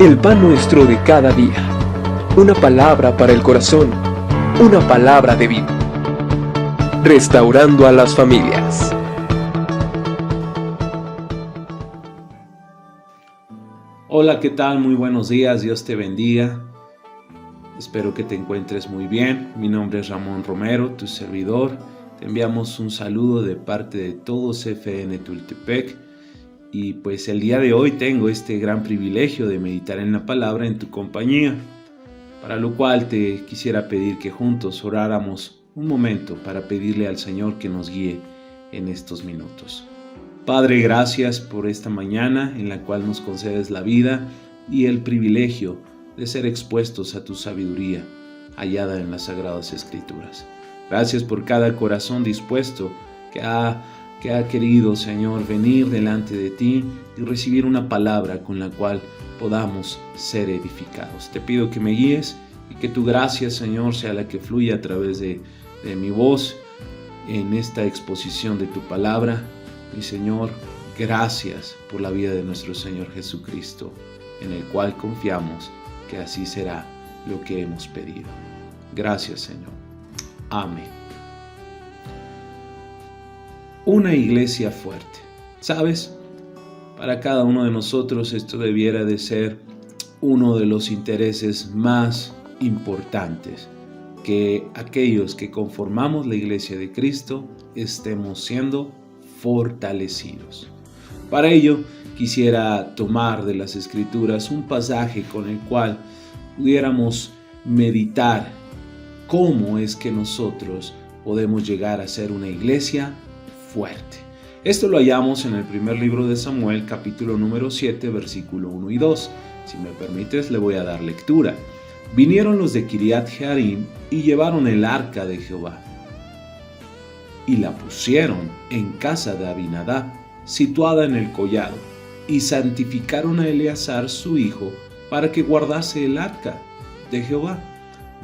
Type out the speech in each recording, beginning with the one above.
El pan nuestro de cada día. Una palabra para el corazón. Una palabra de vida. Restaurando a las familias. Hola, ¿qué tal? Muy buenos días, Dios te bendiga. Espero que te encuentres muy bien. Mi nombre es Ramón Romero, tu servidor. Te enviamos un saludo de parte de todos CFN Tultepec. Y pues el día de hoy tengo este gran privilegio de meditar en la palabra en tu compañía, para lo cual te quisiera pedir que juntos oráramos un momento para pedirle al Señor que nos guíe en estos minutos. Padre, gracias por esta mañana en la cual nos concedes la vida y el privilegio de ser expuestos a tu sabiduría hallada en las Sagradas Escrituras. Gracias por cada corazón dispuesto que ha querido, Señor, venir delante de ti y recibir una palabra con la cual podamos ser edificados. Te pido que me guíes y que tu gracia, Señor, sea la que fluya a través de mi voz en esta exposición de tu palabra. Mi Señor, gracias por la vida de nuestro Señor Jesucristo, en el cual confiamos que así será lo que hemos pedido. Gracias, Señor. Amén. Una iglesia fuerte. ¿Sabes? Para cada uno de nosotros esto debiera de ser uno de los intereses más importantes, que aquellos que conformamos la iglesia de Cristo estemos siendo fortalecidos. Para ello, quisiera tomar de las Escrituras un pasaje con el cual pudiéramos meditar cómo es que nosotros podemos llegar a ser una iglesia fuerte. Esto lo hallamos en el primer libro de Samuel, capítulo número 7, versículo 1 y 2. Si me permites, le voy a dar lectura. Vinieron los de Kiriat Jearim y llevaron el arca de Jehová y la pusieron en casa de Abinadab, situada en el collado, y santificaron a Eleazar su hijo para que guardase el arca de Jehová.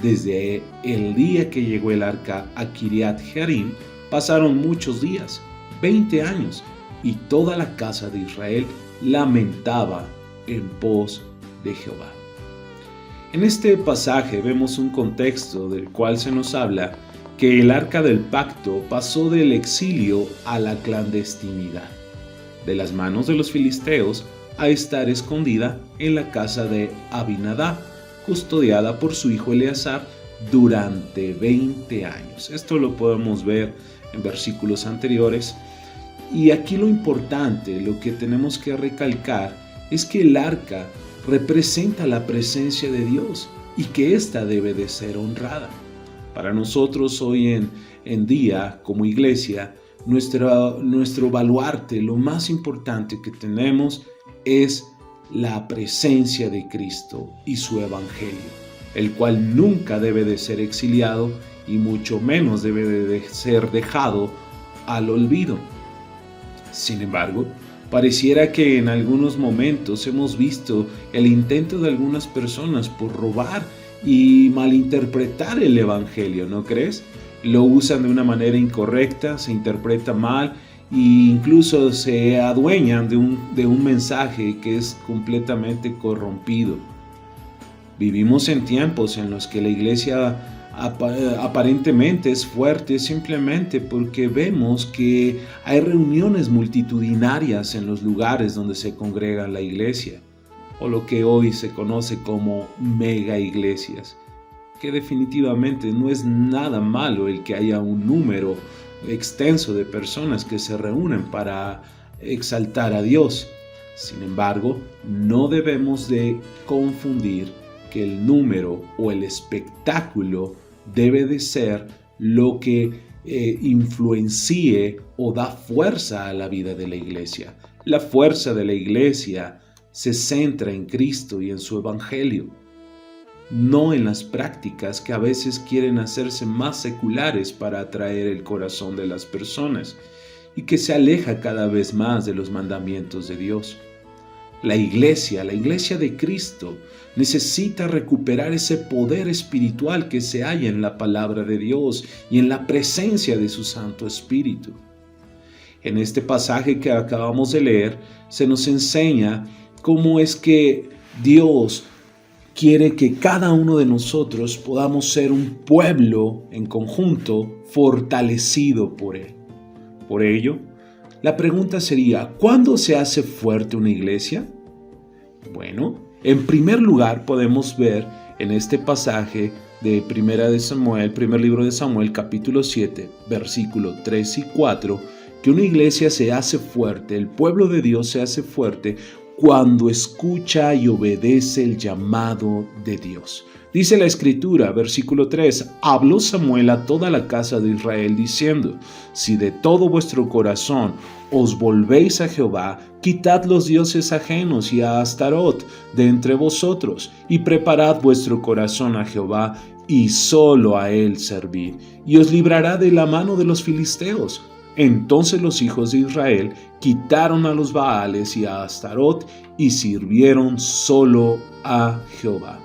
Desde el día que llegó el arca a Kiriat Jearim pasaron muchos días, 20 años, y toda la casa de Israel lamentaba en pos de Jehová. En este pasaje vemos un contexto del cual se nos habla que el arca del pacto pasó del exilio a la clandestinidad, de las manos de los filisteos a estar escondida en la casa de Abinadab, custodiada por su hijo Eleazar durante 20 años. Esto lo podemos ver en versículos anteriores. Y aquí lo importante, lo que tenemos que recalcar, es que el arca representa la presencia de Dios y que ésta debe de ser honrada. Para nosotros hoy en día, como iglesia, nuestro baluarte, lo más importante que tenemos es la presencia de Cristo y su evangelio, el cual nunca debe de ser exiliado y mucho menos debe de ser dejado al olvido. Sin embargo, pareciera que en algunos momentos hemos visto el intento de algunas personas por robar y malinterpretar el evangelio, ¿no crees? Lo usan de una manera incorrecta, se interpreta mal e incluso se adueñan de un mensaje que es completamente corrompido. Vivimos en tiempos en los que la iglesia aparentemente es fuerte simplemente porque vemos que hay reuniones multitudinarias en los lugares donde se congrega la iglesia, o lo que hoy se conoce como mega iglesias, que definitivamente no es nada malo el que haya un número extenso de personas que se reúnen para exaltar a Dios. Sin embargo, no debemos de confundir que el número o el espectáculo debe de ser lo que influencie o da fuerza a la vida de la iglesia. La fuerza de la iglesia se centra en Cristo y en su evangelio, no en las prácticas que a veces quieren hacerse más seculares para atraer el corazón de las personas y que se aleja cada vez más de los mandamientos de Dios. La iglesia de Cristo necesita recuperar ese poder espiritual que se halla en la palabra de Dios y en la presencia de su Santo Espíritu. En este pasaje que acabamos de leer, se nos enseña cómo es que Dios quiere que cada uno de nosotros podamos ser un pueblo en conjunto fortalecido por Él. Por ello, la pregunta sería, ¿cuándo se hace fuerte una iglesia? Bueno, en primer lugar podemos ver en este pasaje de Primera de Samuel, primer libro de Samuel, capítulo 7, versículos 3 y 4, que una iglesia se hace fuerte, el pueblo de Dios se hace fuerte cuando escucha y obedece el llamado de Dios. Dice la Escritura, versículo 3, habló Samuel a toda la casa de Israel diciendo, si de todo vuestro corazón os volvéis a Jehová, quitad los dioses ajenos y a Astarot de entre vosotros, y preparad vuestro corazón a Jehová, y solo a él servid, y os librará de la mano de los filisteos. Entonces los hijos de Israel quitaron a los Baales y a Astarot y sirvieron solo a Jehová.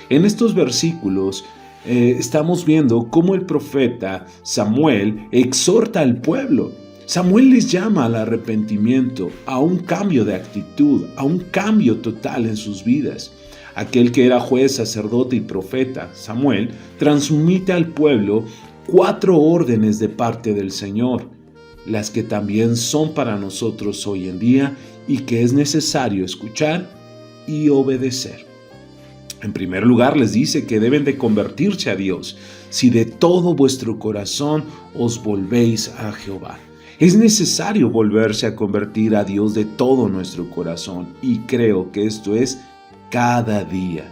En estos versículos estamos viendo cómo el profeta Samuel exhorta al pueblo. Samuel les llama al arrepentimiento, a un cambio de actitud, a un cambio total en sus vidas. Aquel que era juez, sacerdote y profeta, Samuel, transmite al pueblo 4 órdenes de parte del Señor, las que también son para nosotros hoy en día y que es necesario escuchar y obedecer. En primer lugar, les dice que deben de convertirse a Dios, si de todo vuestro corazón os volvéis a Jehová. Es necesario volverse a convertir a Dios de todo nuestro corazón, y creo que esto es cada día.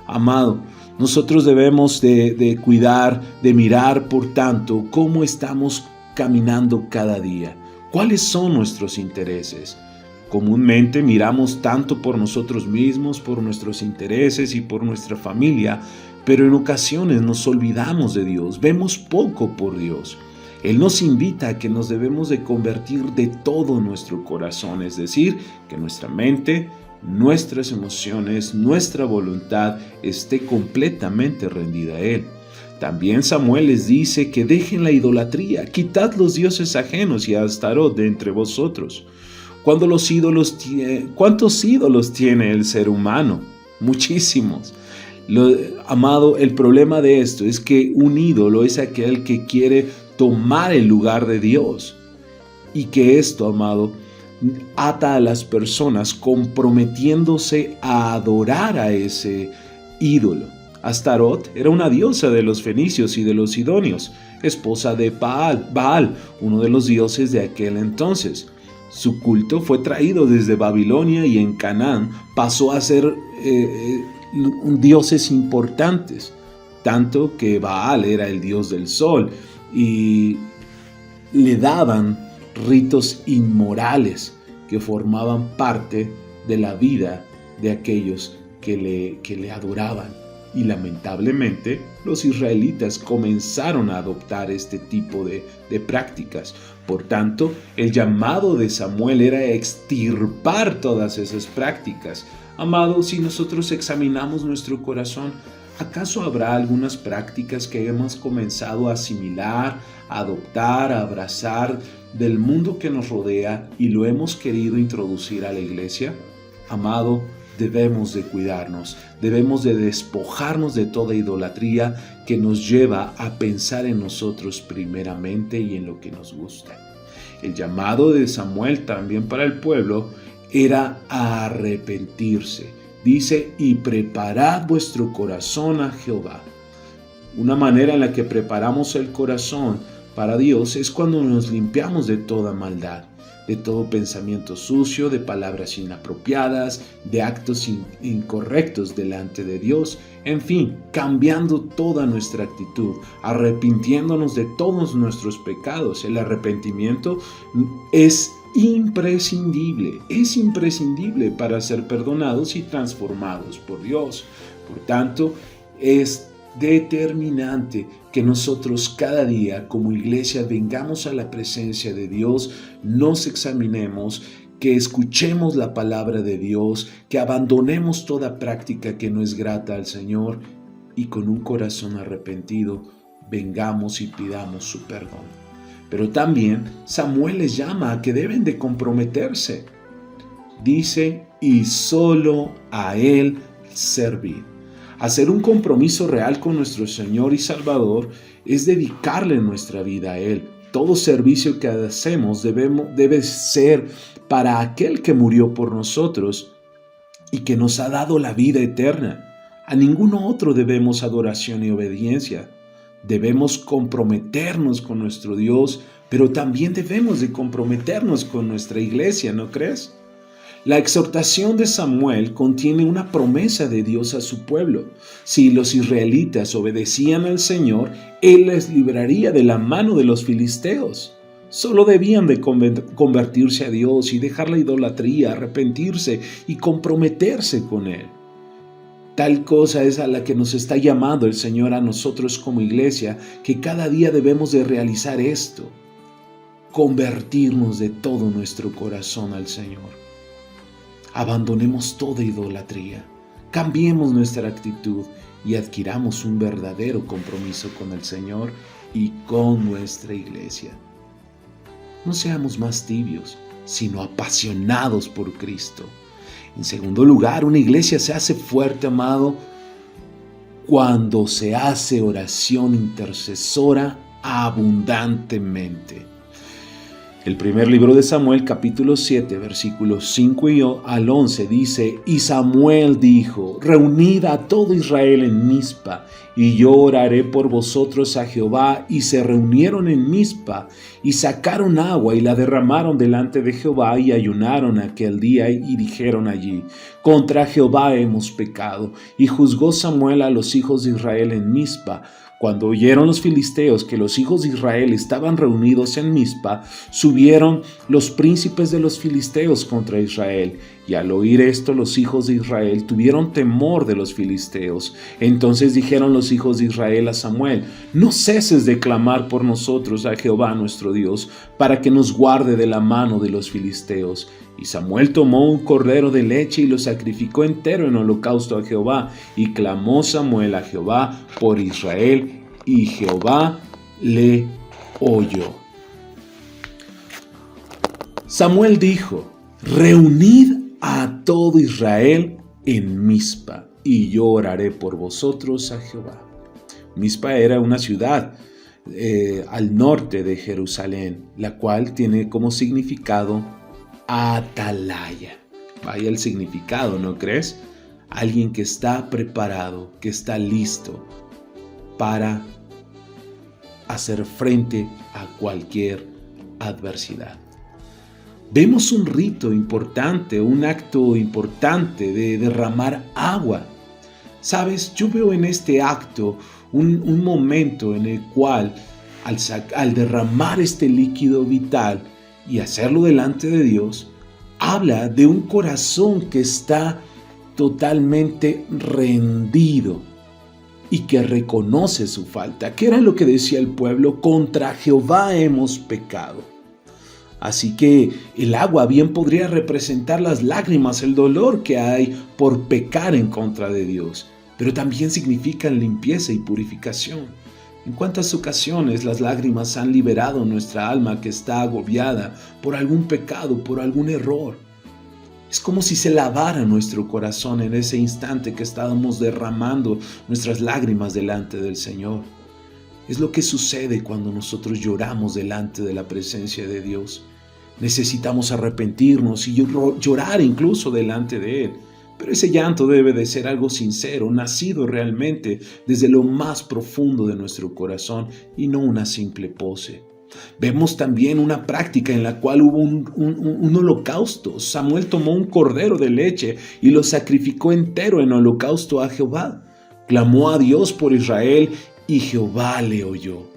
Amado, nosotros debemos de cuidar, de mirar, por tanto, cómo estamos caminando cada día. ¿Cuáles son nuestros intereses? Comúnmente miramos tanto por nosotros mismos, por nuestros intereses y por nuestra familia, pero en ocasiones nos olvidamos de Dios, vemos poco por Dios. Él nos invita a que nos debemos de convertir de todo nuestro corazón, es decir, que nuestra mente, nuestras emociones, nuestra voluntad esté completamente rendida a Él. También Samuel les dice que dejen la idolatría, quitad los dioses ajenos y a Astarot de entre vosotros. ¿Cuántos ídolos tiene el ser humano? Muchísimos. Amado, el problema de esto es que un ídolo es aquel que quiere tomar el lugar de Dios, y que esto, amado, ata a las personas comprometiéndose a adorar a ese ídolo. Astarot era una diosa de los fenicios y de los sidonios, esposa de Baal, uno de los dioses de aquel entonces. Su culto fue traído desde Babilonia y en Canaán pasó a ser dioses importantes, tanto que Baal era el dios del sol y le daban ritos inmorales que formaban parte de la vida de aquellos que le adoraban. Y lamentablemente los israelitas comenzaron a adoptar este tipo de prácticas. Por tanto, el llamado de Samuel era extirpar todas esas prácticas. Amados, si nosotros examinamos nuestro corazón, ¿acaso habrá algunas prácticas que hemos comenzado a asimilar, a adoptar, a abrazar del mundo que nos rodea y lo hemos querido introducir a la iglesia? Amado, debemos de cuidarnos, debemos de despojarnos de toda idolatría que nos lleva a pensar en nosotros primeramente y en lo que nos gusta. El llamado de Samuel también para el pueblo era a arrepentirse. Dice, y preparad vuestro corazón a Jehová. Una manera en la que preparamos el corazón para Dios es cuando nos limpiamos de toda maldad, de todo pensamiento sucio, de palabras inapropiadas, de actos incorrectos delante de Dios, en fin, cambiando toda nuestra actitud, arrepintiéndonos de todos nuestros pecados. El arrepentimiento es imprescindible para ser perdonados y transformados por Dios. Por tanto, es determinante que nosotros cada día como iglesia vengamos a la presencia de Dios, nos examinemos, que escuchemos la palabra de Dios, que abandonemos toda práctica que no es grata al Señor y con un corazón arrepentido vengamos y pidamos su perdón. Pero también Samuel les llama a que deben de comprometerse. dice, y solo a Él servir. Hacer un compromiso real con nuestro Señor y Salvador es dedicarle nuestra vida a Él. Todo servicio que hacemos debe ser para aquel que murió por nosotros y que nos ha dado la vida eterna. A ninguno otro debemos adoración y obediencia. Debemos comprometernos con nuestro Dios, pero también debemos de comprometernos con nuestra iglesia, ¿no crees? La exhortación de Samuel contiene una promesa de Dios a su pueblo. Si los israelitas obedecían al Señor, Él les libraría de la mano de los filisteos. Solo debían de convertirse a Dios y dejar la idolatría, arrepentirse y comprometerse con Él. Tal cosa es a la que nos está llamando el Señor a nosotros como iglesia, que cada día debemos de realizar esto, convertirnos de todo nuestro corazón al Señor. Abandonemos toda idolatría, cambiemos nuestra actitud y adquiramos un verdadero compromiso con el Señor y con nuestra iglesia. No seamos más tibios, sino apasionados por Cristo. En segundo lugar, una iglesia se hace fuerte, amado, cuando se hace oración intercesora abundantemente. El primer libro de Samuel, capítulo 7, versículos 5 al 11, dice, y Samuel dijo, reunid a todo Israel en Mizpa, y yo oraré por vosotros a Jehová. Y se reunieron en Mizpa, y sacaron agua, y la derramaron delante de Jehová, y ayunaron aquel día, y dijeron allí, contra Jehová hemos pecado. Y juzgó Samuel a los hijos de Israel en Mizpa. Cuando oyeron los filisteos que los hijos de Israel estaban reunidos en Mizpa, subieron los príncipes de los filisteos contra Israel. Y al oír esto, los hijos de Israel tuvieron temor de los filisteos. Entonces dijeron los hijos de Israel a Samuel, no ceses de clamar por nosotros a Jehová nuestro Dios, para que nos guarde de la mano de los filisteos. Y Samuel tomó un cordero de leche y lo sacrificó entero en holocausto a Jehová. Y clamó Samuel a Jehová por Israel, y Jehová le oyó. Samuel dijo, reunid a todo Israel en Mizpa, y yo oraré por vosotros a Jehová. Mizpa era una ciudad al norte de Jerusalén, la cual tiene como significado atalaya. Vaya el significado, ¿no crees? Alguien que está preparado, que está listo para hacer frente a cualquier adversidad. Vemos un rito importante, un acto importante de derramar agua. Sabes, yo veo en este acto un momento en el cual al derramar este líquido vital y hacerlo delante de Dios, habla de un corazón que está totalmente rendido y que reconoce su falta. ¿Qué era lo que decía el pueblo? Contra Jehová hemos pecado. Así que el agua bien podría representar las lágrimas, el dolor que hay por pecar en contra de Dios, pero también significan limpieza y purificación. ¿En cuántas ocasiones las lágrimas han liberado nuestra alma que está agobiada por algún pecado, por algún error? Es como si se lavara nuestro corazón en ese instante que estábamos derramando nuestras lágrimas delante del Señor. Es lo que sucede cuando nosotros lloramos delante de la presencia de Dios. Necesitamos arrepentirnos y llorar incluso delante de Él. Pero ese llanto debe de ser algo sincero, nacido realmente desde lo más profundo de nuestro corazón y no una simple pose. Vemos también una práctica en la cual hubo un holocausto. Samuel tomó un cordero de leche y lo sacrificó entero en holocausto a Jehová. Clamó a Dios por Israel y Jehová le oyó.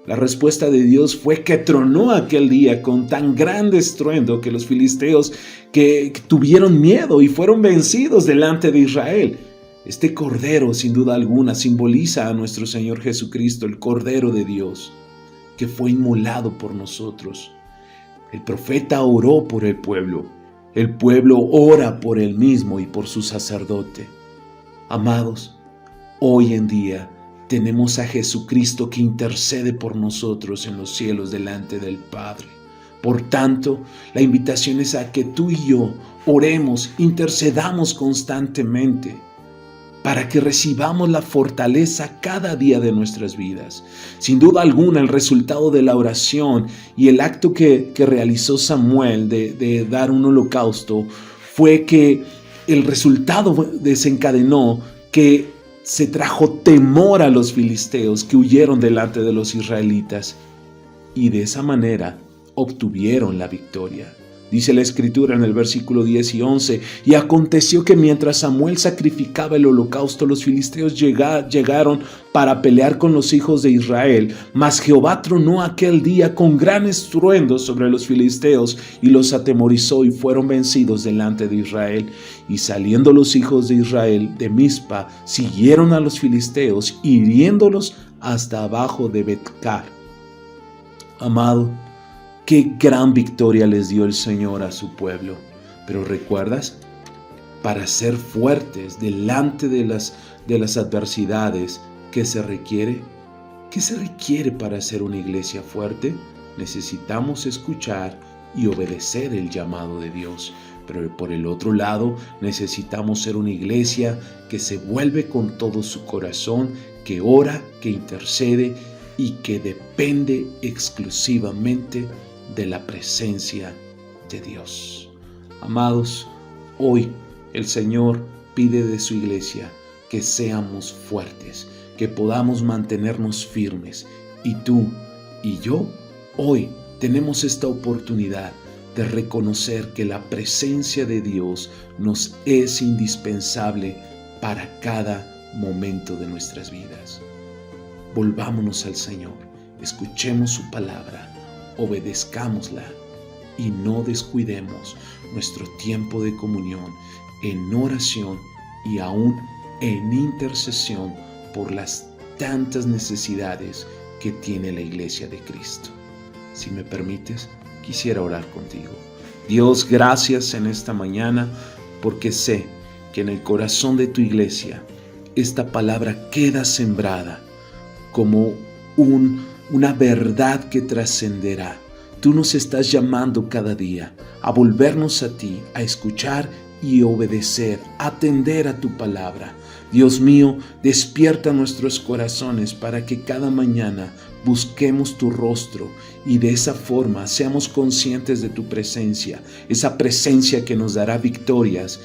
La respuesta de Dios fue que tronó aquel día con tan grande estruendo que los filisteos que tuvieron miedo y fueron vencidos delante de Israel. Este cordero, sin duda alguna, simboliza a nuestro Señor Jesucristo, el Cordero de Dios, que fue inmolado por nosotros. El profeta oró por el pueblo ora por él mismo y por su sacerdote. Amados, hoy en día tenemos a Jesucristo que intercede por nosotros en los cielos delante del Padre. Por tanto, la invitación es a que tú y yo oremos, intercedamos constantemente para que recibamos la fortaleza cada día de nuestras vidas. Sin duda alguna, el resultado de la oración y el acto que realizó Samuel de dar un holocausto fue que el resultado desencadenó que se trajo temor a los filisteos que huyeron delante de los israelitas y de esa manera obtuvieron la victoria. Dice la Escritura en el versículo 10 y 11, y aconteció que mientras Samuel sacrificaba el holocausto, los filisteos llegaron para pelear con los hijos de Israel, mas Jehová tronó aquel día con gran estruendo sobre los filisteos y los atemorizó y fueron vencidos delante de Israel. Y saliendo los hijos de Israel de Mizpa, siguieron a los filisteos, hiriéndolos hasta abajo de Bet-car. Amado, qué gran victoria les dio el Señor a su pueblo. Pero ¿recuerdas? Para ser fuertes delante de las adversidades, ¿qué se requiere? ¿Qué se requiere para ser una iglesia fuerte? Necesitamos escuchar y obedecer el llamado de Dios. Pero por el otro lado, necesitamos ser una iglesia que se vuelve con todo su corazón, que ora, que intercede y que depende exclusivamente de la presencia de Dios. Amados, hoy el Señor pide de su iglesia que seamos fuertes, que podamos mantenernos firmes. Y tú y yo hoy tenemos esta oportunidad de reconocer que la presencia de Dios nos es indispensable para cada momento de nuestras vidas. Volvámonos al Señor, escuchemos su palabra, obedezcámosla y no descuidemos nuestro tiempo de comunión en oración y aún en intercesión por las tantas necesidades que tiene la iglesia de Cristo. Si me permites, quisiera orar contigo. Dios, gracias en esta mañana porque sé que en el corazón de tu iglesia esta palabra queda sembrada como una verdad que trascenderá. Tú nos estás llamando cada día a volvernos a ti, a escuchar y obedecer, atender a tu palabra. Dios mío, despierta nuestros corazones para que cada mañana busquemos tu rostro y de esa forma seamos conscientes de tu presencia, esa presencia que nos dará victorias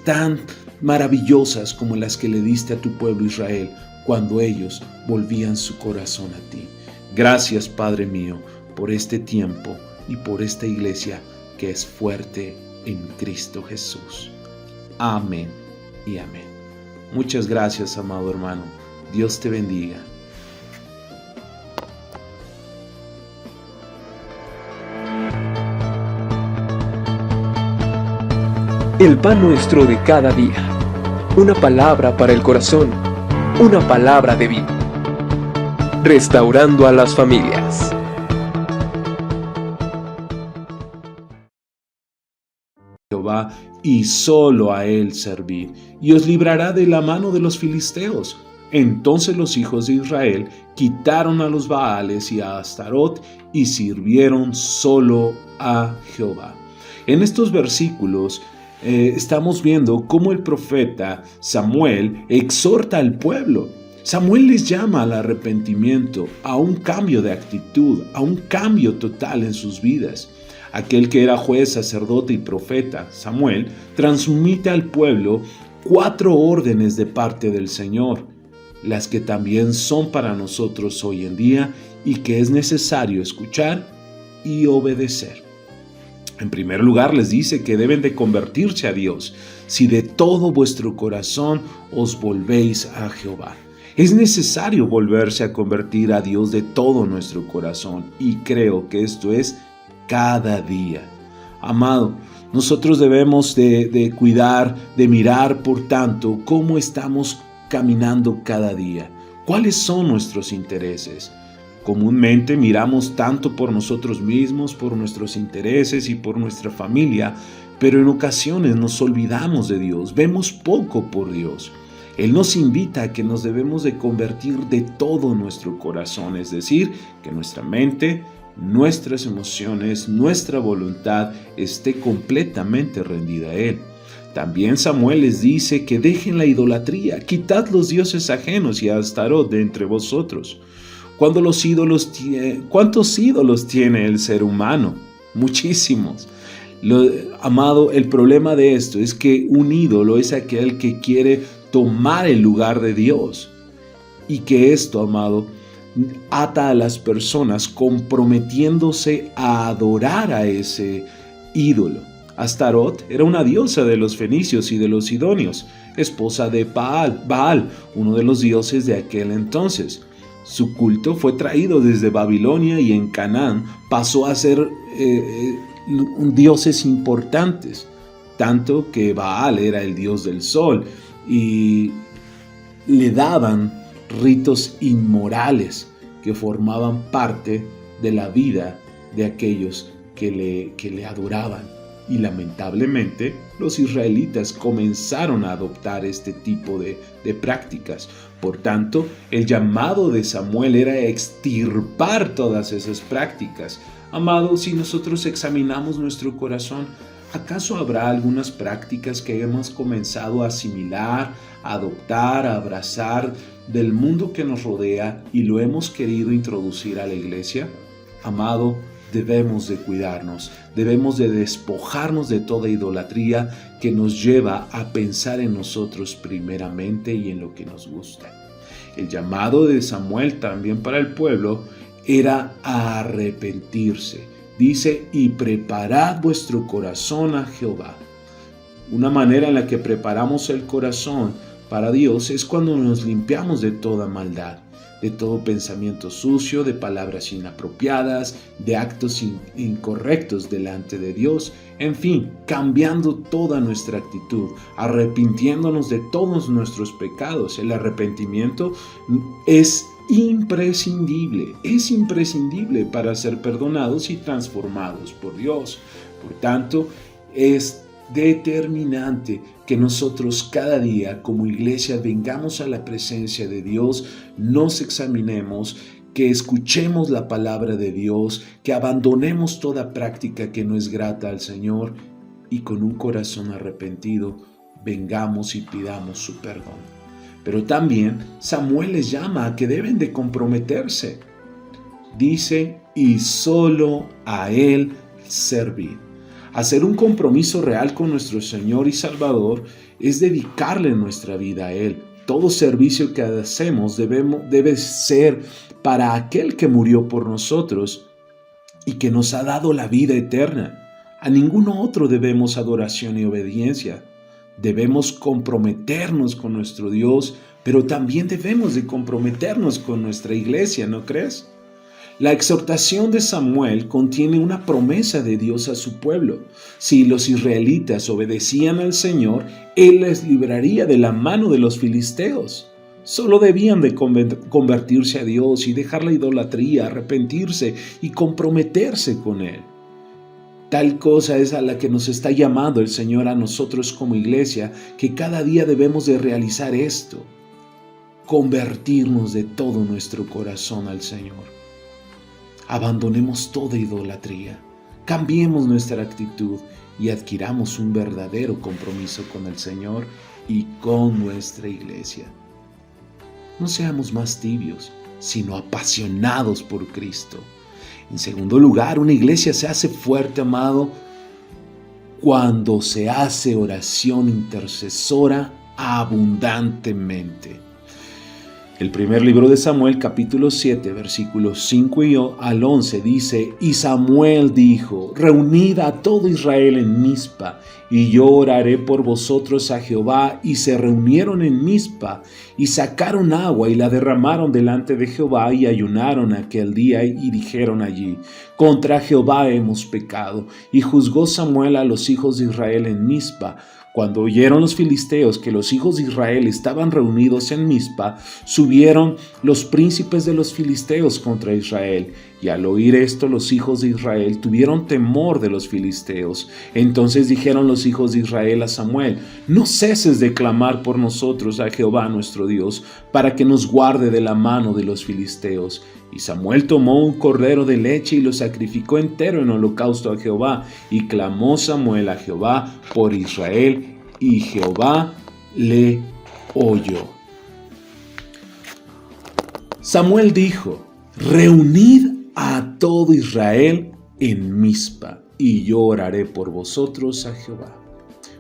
tan maravillosas como las que le diste a tu pueblo Israel cuando ellos volvían su corazón a ti. Gracias, Padre mío, por este tiempo y por esta iglesia que es fuerte en Cristo Jesús. Amén y amén. Muchas gracias, amado hermano. Dios te bendiga. El pan nuestro de cada día. Una palabra para el corazón. Una palabra de vida. Restaurando a las familias. Jehová, y solo a él servid, y os librará de la mano de los filisteos. Entonces los hijos de Israel quitaron a los Baales y a Astarot y sirvieron solo a Jehová. En estos versículos estamos viendo cómo el profeta Samuel exhorta al pueblo. Samuel les llama al arrepentimiento, a un cambio de actitud, a un cambio total en sus vidas. Aquel que era juez, sacerdote y profeta, Samuel, transmite al pueblo 4 órdenes de parte del Señor, las que también son para nosotros hoy en día y que es necesario escuchar y obedecer. En primer lugar, les dice que deben de convertirse a Dios, si de todo vuestro corazón os volvéis a Jehová. Es necesario volverse a convertir a Dios de todo nuestro corazón y creo que esto es cada día. Amado, nosotros debemos de cuidar, de mirar, por tanto, cómo estamos caminando cada día. ¿Cuáles son nuestros intereses? Comúnmente miramos tanto por nosotros mismos, por nuestros intereses y por nuestra familia, pero en ocasiones nos olvidamos de Dios, vemos poco por Dios. Él nos invita a que nos debemos de convertir de todo nuestro corazón, es decir, que nuestra mente, nuestras emociones, nuestra voluntad esté completamente rendida a Él. También Samuel les dice que dejen la idolatría, quitad los dioses ajenos y a Astarot de entre vosotros. ¿Cuántos ídolos tiene el ser humano? Muchísimos. Amado, el problema de esto es que un ídolo es aquel que quiere tomar el lugar de Dios. Y que esto, amado, ata a las personas comprometiéndose a adorar a ese ídolo. Astarot era una diosa de los fenicios y de los sidonios, esposa de Baal, uno de los dioses de aquel entonces. Su culto fue traído desde Babilonia y en Canaán pasó a ser dioses importantes, tanto que Baal era el dios del sol y le daban ritos inmorales que formaban parte de la vida de aquellos que le adoraban. Y lamentablemente los israelitas comenzaron a adoptar este tipo de prácticas. Por tanto, el llamado de Samuel era extirpar todas esas prácticas. Amados, si nosotros examinamos nuestro corazón, ¿acaso habrá algunas prácticas que hemos comenzado a asimilar, a adoptar, a abrazar del mundo que nos rodea y lo hemos querido introducir a la iglesia? Amado, debemos de cuidarnos, debemos de despojarnos de toda idolatría que nos lleva a pensar en nosotros primeramente y en lo que nos gusta. El llamado de Samuel también para el pueblo era a arrepentirse. Dice, y preparad vuestro corazón a Jehová. Una manera en la que preparamos el corazón para Dios es cuando nos limpiamos de toda maldad, de todo pensamiento sucio, de palabras inapropiadas, de actos incorrectos delante de Dios, en fin, cambiando toda nuestra actitud, arrepintiéndonos de todos nuestros pecados. El arrepentimiento es imprescindible para ser perdonados y transformados por Dios. Por tanto, es determinante que nosotros cada día como iglesia vengamos a la presencia de Dios, nos examinemos, que escuchemos la palabra de Dios, que abandonemos toda práctica que no es grata al Señor y con un corazón arrepentido vengamos y pidamos su perdón. Pero también Samuel les llama a que deben de comprometerse. Dice, y solo a Él servir. Hacer un compromiso real con nuestro Señor y Salvador es dedicarle nuestra vida a Él. Todo servicio que hacemos debe ser para aquel que murió por nosotros y que nos ha dado la vida eterna. A ninguno otro debemos adoración y obediencia. Debemos comprometernos con nuestro Dios, pero también debemos de comprometernos con nuestra iglesia, ¿no crees? La exhortación de Samuel contiene una promesa de Dios a su pueblo. Si los israelitas obedecían al Señor, Él les libraría de la mano de los filisteos. Solo debían de convertirse a Dios y dejar la idolatría, arrepentirse y comprometerse con Él. Tal cosa es a la que nos está llamando el Señor a nosotros como iglesia, que cada día debemos de realizar esto. Convertirnos de todo nuestro corazón al Señor. Abandonemos toda idolatría, cambiemos nuestra actitud y adquiramos un verdadero compromiso con el Señor y con nuestra iglesia. No seamos más tibios, sino apasionados por Cristo. En segundo lugar, una iglesia se hace fuerte, amado, cuando se hace oración intercesora abundantemente. El primer libro de Samuel, capítulo 7, versículos 5 al 11, dice, y Samuel dijo, reunid a todo Israel en Mizpa, y yo oraré por vosotros a Jehová. Y se reunieron en Mizpa, y sacaron agua, y la derramaron delante de Jehová, y ayunaron aquel día, y dijeron allí, contra Jehová hemos pecado. Y juzgó Samuel a los hijos de Israel en Mizpa. Cuando oyeron los filisteos que los hijos de Israel estaban reunidos en Mizpa, subieron los príncipes de los filisteos contra Israel. Y al oír esto, los hijos de Israel tuvieron temor de los filisteos. Entonces dijeron los hijos de Israel a Samuel: no ceses de clamar por nosotros a Jehová nuestro Dios, para que nos guarde de la mano de los filisteos. Y Samuel tomó un cordero de leche y lo sacrificó entero en holocausto a Jehová. Y clamó Samuel a Jehová por Israel, y Jehová le oyó. Samuel dijo: reunid a todo Israel en Mizpa, y yo oraré por vosotros a Jehová.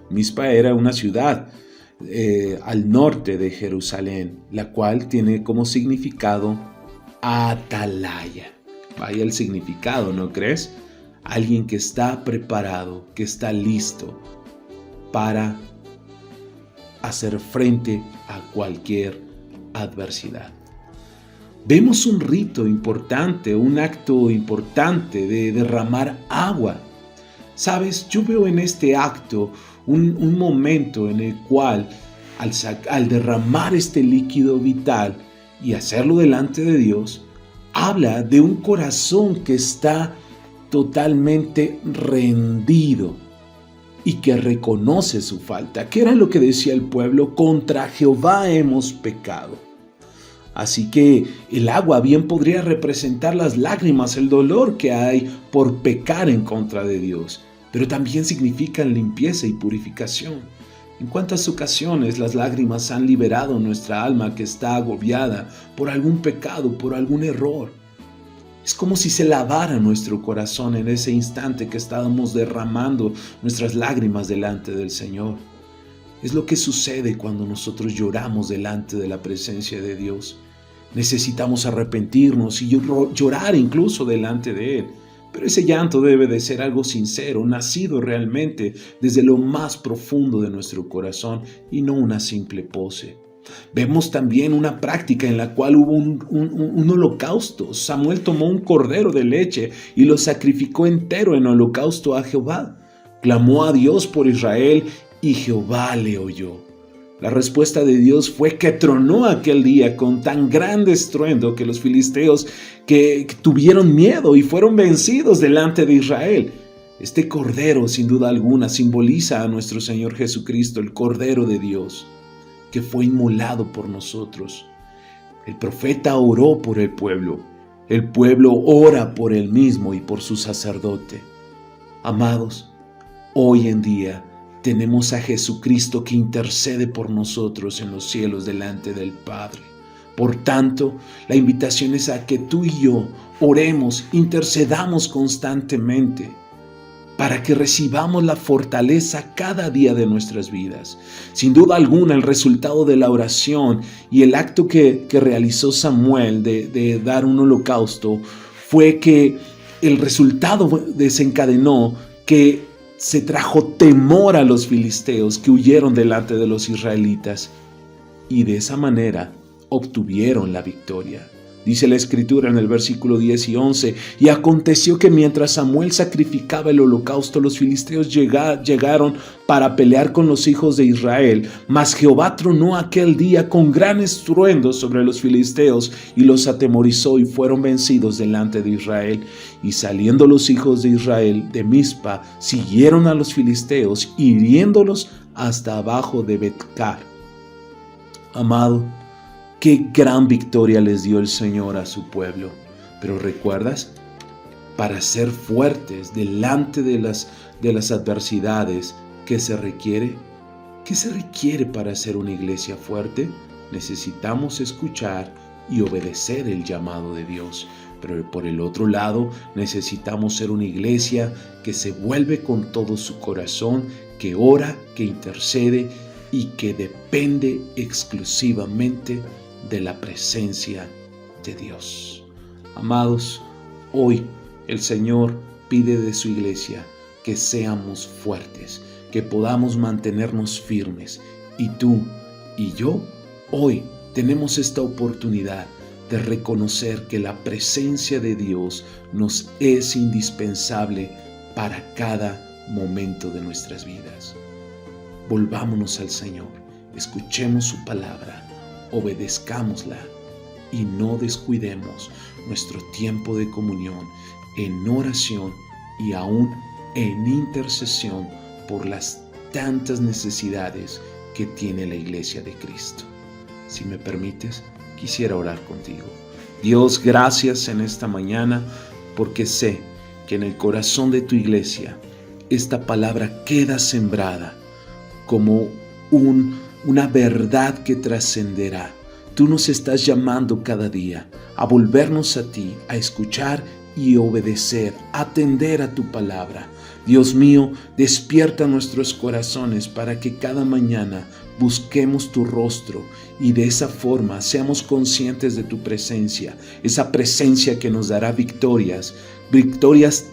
Mizpa era una ciudad al norte de Jerusalén, la cual tiene como significado atalaya. Vaya el significado, ¿no crees? Alguien que está preparado, que está listo para hacer frente a cualquier adversidad. Vemos un rito importante, un acto importante de derramar agua. Sabes, yo veo en este acto un momento en el cual al derramar este líquido vital y hacerlo delante de Dios, habla de un corazón que está totalmente rendido y que reconoce su falta. ¿Qué era lo que decía el pueblo? Contra Jehová hemos pecado. Así que el agua bien podría representar las lágrimas, el dolor que hay por pecar en contra de Dios, pero también significan limpieza y purificación. ¿En cuántas ocasiones las lágrimas han liberado nuestra alma que está agobiada por algún pecado, por algún error? Es como si se lavara nuestro corazón en ese instante que estábamos derramando nuestras lágrimas delante del Señor. Es lo que sucede cuando nosotros lloramos delante de la presencia de Dios. Necesitamos arrepentirnos y llorar incluso delante de Él. Pero ese llanto debe de ser algo sincero, nacido realmente desde lo más profundo de nuestro corazón y no una simple pose. Vemos también una práctica en la cual hubo un holocausto. Samuel tomó un cordero de leche y lo sacrificó entero en holocausto a Jehová. Clamó a Dios por Israel y Jehová le oyó. La respuesta de Dios fue que tronó aquel día con tan grande estruendo que los filisteos que tuvieron miedo y fueron vencidos delante de Israel. Este cordero, sin duda alguna, simboliza a nuestro Señor Jesucristo, el Cordero de Dios, que fue inmolado por nosotros. El profeta oró por el pueblo ora por él mismo y por su sacerdote. Amados, hoy en día tenemos a Jesucristo que intercede por nosotros en los cielos delante del Padre. Por tanto, la invitación es a que tú y yo oremos, intercedamos constantemente para que recibamos la fortaleza cada día de nuestras vidas. Sin duda alguna, el resultado de la oración y el acto que realizó Samuel de dar un holocausto fue que el resultado desencadenó que se trajo temor a los filisteos que huyeron delante de los israelitas y de esa manera obtuvieron la victoria. Dice la Escritura en el versículo 10 y 11: y aconteció que mientras Samuel sacrificaba el holocausto, los filisteos llegaron para pelear con los hijos de Israel. Mas Jehová tronó aquel día con gran estruendo sobre los filisteos y los atemorizó, y fueron vencidos delante de Israel. Y saliendo los hijos de Israel de Mizpa, siguieron a los filisteos, hiriéndolos hasta abajo de Bet-car. Amado, qué gran victoria les dio el Señor a su pueblo. Pero ¿recuerdas? Para ser fuertes delante de las adversidades, ¿qué se requiere? ¿Qué se requiere para ser una iglesia fuerte? Necesitamos escuchar y obedecer el llamado de Dios. Pero por el otro lado, necesitamos ser una iglesia que se vuelve con todo su corazón, que ora, que intercede y que depende exclusivamente de la presencia de Dios. Amados, hoy el Señor pide de su iglesia que seamos fuertes, que podamos mantenernos firmes. Y tú y yo hoy tenemos esta oportunidad de reconocer que la presencia de Dios nos es indispensable para cada momento de nuestras vidas. Volvámonos al Señor, escuchemos su palabra, obedezcámosla y no descuidemos nuestro tiempo de comunión en oración y aún en intercesión por las tantas necesidades que tiene la Iglesia de Cristo. Si me permites, quisiera orar contigo. Dios, gracias en esta mañana porque sé que en el corazón de tu iglesia esta palabra queda sembrada como una verdad que trascenderá. Tú nos estás llamando cada día a volvernos a ti, a escuchar y obedecer, atender a tu palabra. Dios mío, despierta nuestros corazones para que cada mañana busquemos tu rostro y de esa forma seamos conscientes de tu presencia, esa presencia que nos dará victorias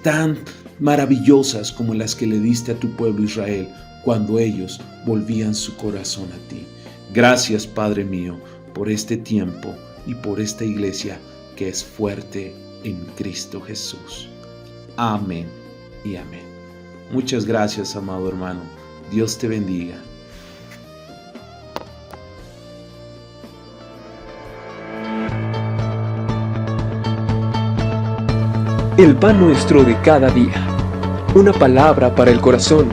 tan maravillosas como las que le diste a tu pueblo Israel cuando ellos volvían su corazón a ti. Gracias, Padre mío, por este tiempo y por esta iglesia que es fuerte en Cristo Jesús. Amén y amén. Muchas gracias, amado hermano. Dios te bendiga. El pan nuestro de cada día. Una palabra para el corazón.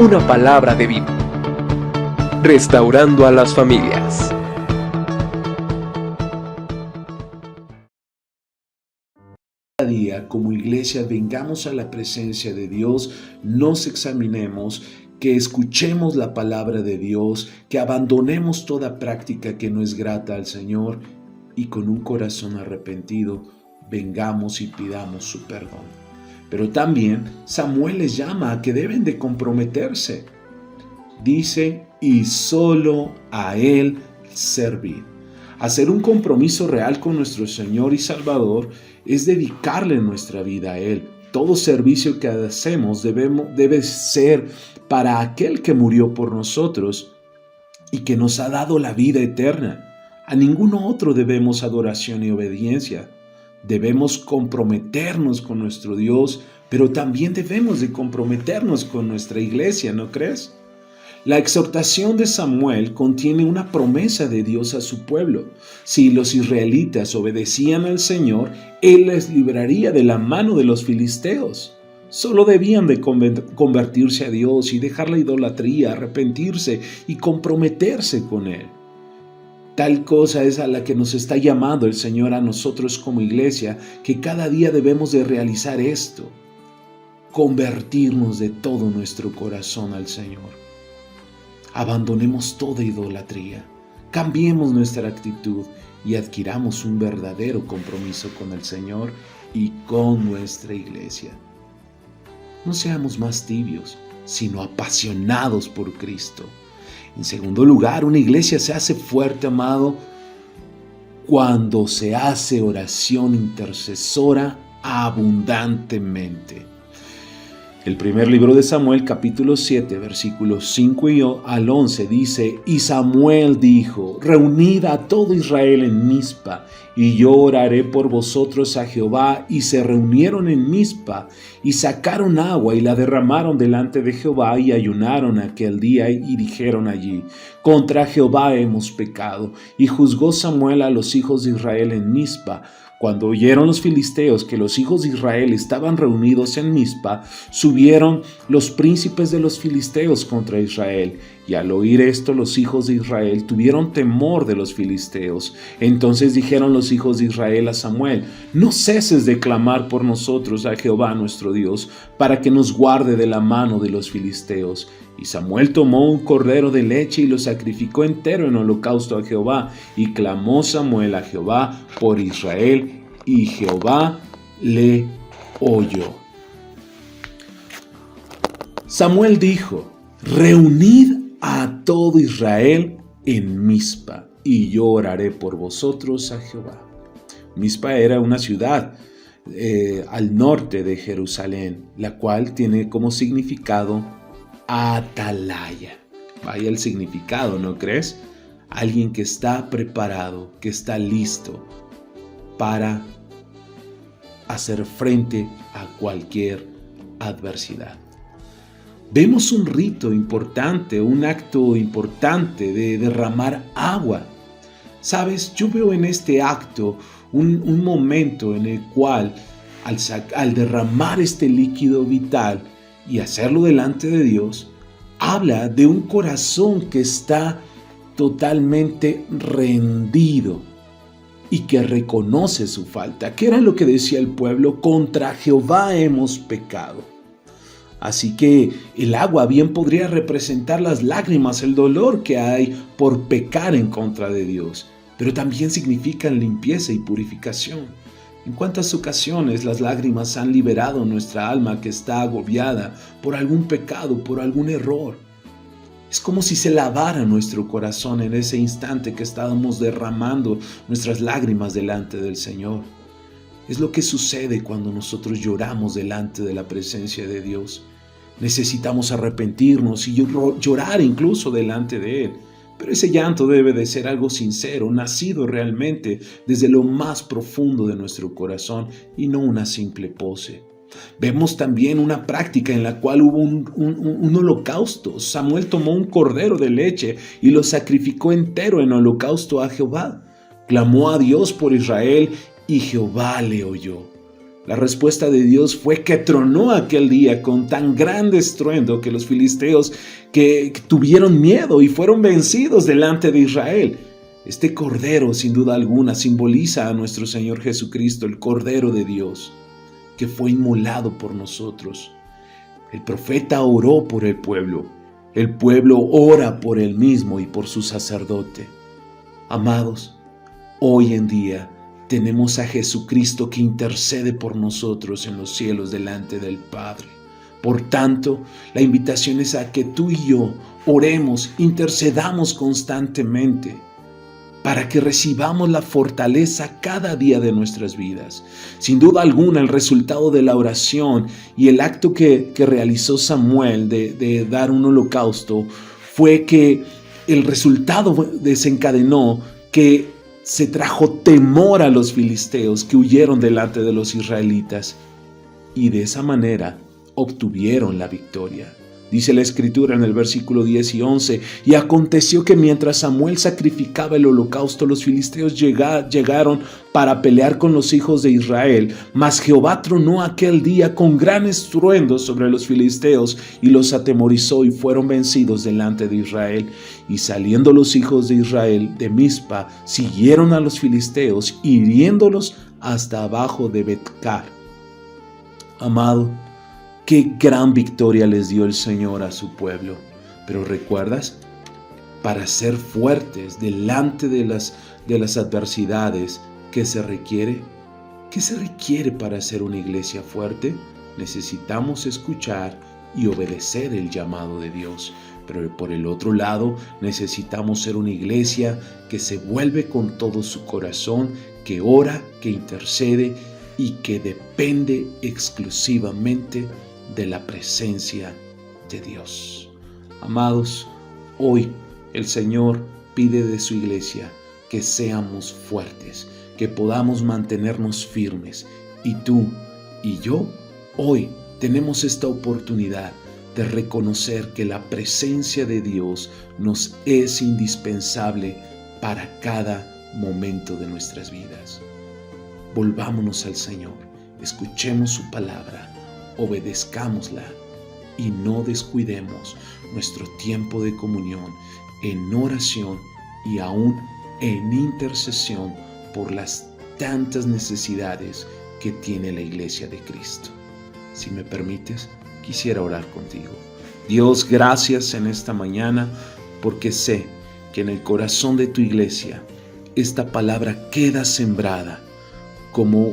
Una palabra de vida. Restaurando a las familias. Cada día, como iglesia, vengamos a la presencia de Dios, nos examinemos, que escuchemos la palabra de Dios, que abandonemos toda práctica que no es grata al Señor y con un corazón arrepentido, vengamos y pidamos su perdón. Pero también Samuel les llama a que deben de comprometerse. Dice, y solo a Él servir. Hacer un compromiso real con nuestro Señor y Salvador es dedicarle nuestra vida a Él. Todo servicio que hacemos debe ser para aquel que murió por nosotros y que nos ha dado la vida eterna. A ninguno otro debemos adoración y obediencia. Debemos comprometernos con nuestro Dios, pero también debemos de comprometernos con nuestra iglesia, ¿no crees? La exhortación de Samuel contiene una promesa de Dios a su pueblo. Si los israelitas obedecían al Señor, Él les libraría de la mano de los filisteos. Solo debían de convertirse a Dios y dejar la idolatría, arrepentirse y comprometerse con Él. Tal cosa es a la que nos está llamando el Señor a nosotros como iglesia, que cada día debemos de realizar esto, convertirnos de todo nuestro corazón al Señor. Abandonemos toda idolatría, cambiemos nuestra actitud y adquiramos un verdadero compromiso con el Señor y con nuestra iglesia. No seamos más tibios, sino apasionados por Cristo. En segundo lugar, una iglesia se hace fuerte, amado, cuando se hace oración intercesora abundantemente. El primer libro de Samuel, capítulo 7, versículos 5 al 11, dice, y Samuel dijo, reunid a todo Israel en Mizpa, y yo oraré por vosotros a Jehová. Y se reunieron en Mizpa, y sacaron agua, y la derramaron delante de Jehová, y ayunaron aquel día, y dijeron allí, contra Jehová hemos pecado. Y juzgó Samuel a los hijos de Israel en Mizpa. Cuando oyeron los filisteos que los hijos de Israel estaban reunidos en Mizpa, subieron los príncipes de los filisteos contra Israel. Y al oír esto, los hijos de Israel tuvieron temor de los filisteos. Entonces dijeron los hijos de Israel a Samuel, no ceses de clamar por nosotros a Jehová nuestro Dios, para que nos guarde de la mano de los filisteos. Y Samuel tomó un cordero de leche y lo sacrificó entero en holocausto a Jehová. Y clamó Samuel a Jehová por Israel, y Jehová le oyó. Samuel dijo, reunid a todo Israel en Mizpa, y yo oraré por vosotros a Jehová. Mizpa era una ciudad al norte de Jerusalén, la cual tiene como significado atalaya. Vaya el significado, ¿no crees? Alguien que está preparado, que está listo para hacer frente a cualquier adversidad. Vemos un rito importante, un acto importante de derramar agua. Sabes, yo veo en este acto un momento en el cual al derramar este líquido vital y hacerlo delante de Dios, habla de un corazón que está totalmente rendido y que reconoce su falta. ¿Qué era lo que decía el pueblo? Contra Jehová hemos pecado. Así que el agua bien podría representar las lágrimas, el dolor que hay por pecar en contra de Dios, pero también significan limpieza y purificación. ¿En cuántas ocasiones las lágrimas han liberado nuestra alma que está agobiada por algún pecado, por algún error? Es como si se lavara nuestro corazón en ese instante que estábamos derramando nuestras lágrimas delante del Señor. Es lo que sucede cuando nosotros lloramos delante de la presencia de Dios. Necesitamos arrepentirnos y llorar incluso delante de Él. Pero ese llanto debe de ser algo sincero, nacido realmente desde lo más profundo de nuestro corazón y no una simple pose. Vemos también una práctica en la cual hubo un holocausto. Samuel tomó un cordero de leche y lo sacrificó entero en holocausto a Jehová. Clamó a Dios por Israel y Jehová le oyó. La respuesta de Dios fue que tronó aquel día con tan grande estruendo que los filisteos que tuvieron miedo y fueron vencidos delante de Israel. Este cordero, sin duda alguna, simboliza a nuestro Señor Jesucristo, el Cordero de Dios, que fue inmolado por nosotros. El profeta oró por el pueblo ora por él mismo y por su sacerdote. Amados, hoy en día tenemos a Jesucristo que intercede por nosotros en los cielos delante del Padre. Por tanto, la invitación es a que tú y yo oremos, intercedamos constantemente para que recibamos la fortaleza cada día de nuestras vidas. Sin duda alguna, el resultado de la oración y el acto que realizó Samuel de dar un holocausto fue que el resultado desencadenó que se trajo temor a los filisteos que huyeron delante de los israelitas y de esa manera obtuvieron la victoria. Dice la Escritura en el versículo 10 y 11, y aconteció que mientras Samuel sacrificaba el holocausto, los filisteos llegaron para pelear con los hijos de Israel, mas Jehová tronó aquel día con gran estruendo sobre los filisteos y los atemorizó y fueron vencidos delante de Israel. Y saliendo los hijos de Israel de Mizpa, siguieron a los filisteos, hiriéndolos hasta abajo de Bet-car. Amado, qué gran victoria les dio el Señor a su pueblo. Pero ¿recuerdas? Para ser fuertes delante de las adversidades, ¿qué se requiere? ¿Qué se requiere para ser una iglesia fuerte? Necesitamos escuchar y obedecer el llamado de Dios. Pero por el otro lado, necesitamos ser una iglesia que se vuelve con todo su corazón, que ora, que intercede y que depende exclusivamente de la presencia de Dios. Amados, hoy el Señor pide de su iglesia que seamos fuertes, que podamos mantenernos firmes. Y tú y yo hoy tenemos esta oportunidad de reconocer que la presencia de Dios nos es indispensable para cada momento de nuestras vidas. Volvámonos al Señor, escuchemos su palabra, obedezcámosla y no descuidemos nuestro tiempo de comunión en oración y aún en intercesión por las tantas necesidades que tiene la iglesia de Cristo. Si me permites, quisiera orar contigo. Dios, gracias en esta mañana porque sé que en el corazón de tu iglesia esta palabra queda sembrada como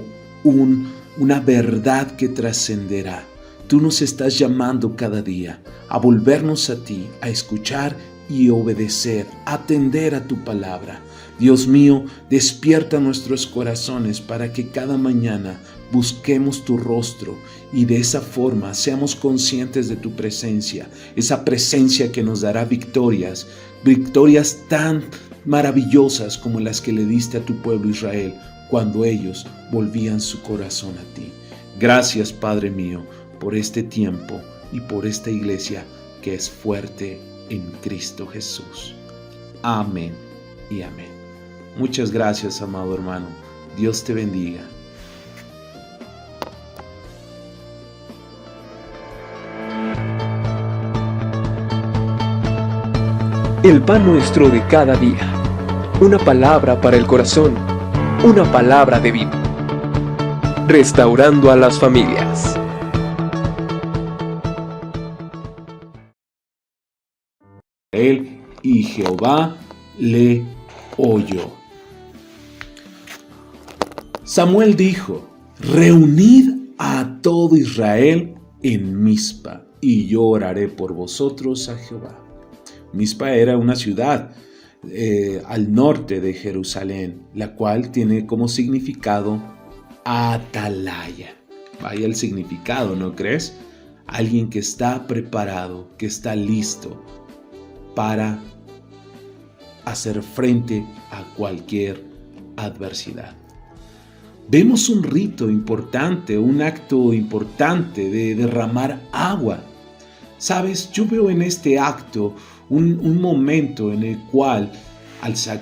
una verdad que trascenderá. Tú nos estás llamando cada día a volvernos a ti, a escuchar y obedecer, atender a tu palabra. Dios mío, despierta nuestros corazones para que cada mañana busquemos tu rostro y de esa forma seamos conscientes de tu presencia, esa presencia que nos dará victorias tan maravillosas como las que le diste a tu pueblo Israel cuando ellos volvían su corazón a ti. Gracias, Padre mío, por este tiempo y por esta iglesia que es fuerte en Cristo Jesús. Amén y amén. Muchas gracias, amado hermano. Dios te bendiga. El pan nuestro de cada día. Una palabra para el corazón. Una palabra de vida. Restaurando a las familias. Él y Jehová le oyó. Samuel dijo: reunid a todo Israel en Mizpa, y yo oraré por vosotros a Jehová. Mizpa era una ciudad al norte de Jerusalén, la cual tiene como significado atalaya. Vaya el significado, ¿no crees? Alguien que está preparado, que está listo para hacer frente a cualquier adversidad. Vemos un rito importante, un acto importante de derramar agua. Sabes, yo veo en este acto un momento en el cual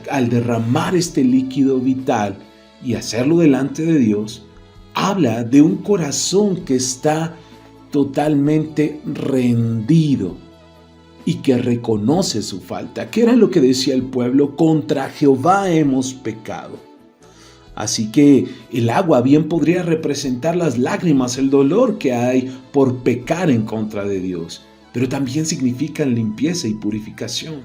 al derramar este líquido vital y hacerlo delante de Dios, habla de un corazón que está totalmente rendido y que reconoce su falta. ¿Qué era lo que decía el pueblo? Contra Jehová hemos pecado. Así que el agua bien podría representar las lágrimas, el dolor que hay por pecar en contra de Dios, pero también significan limpieza y purificación.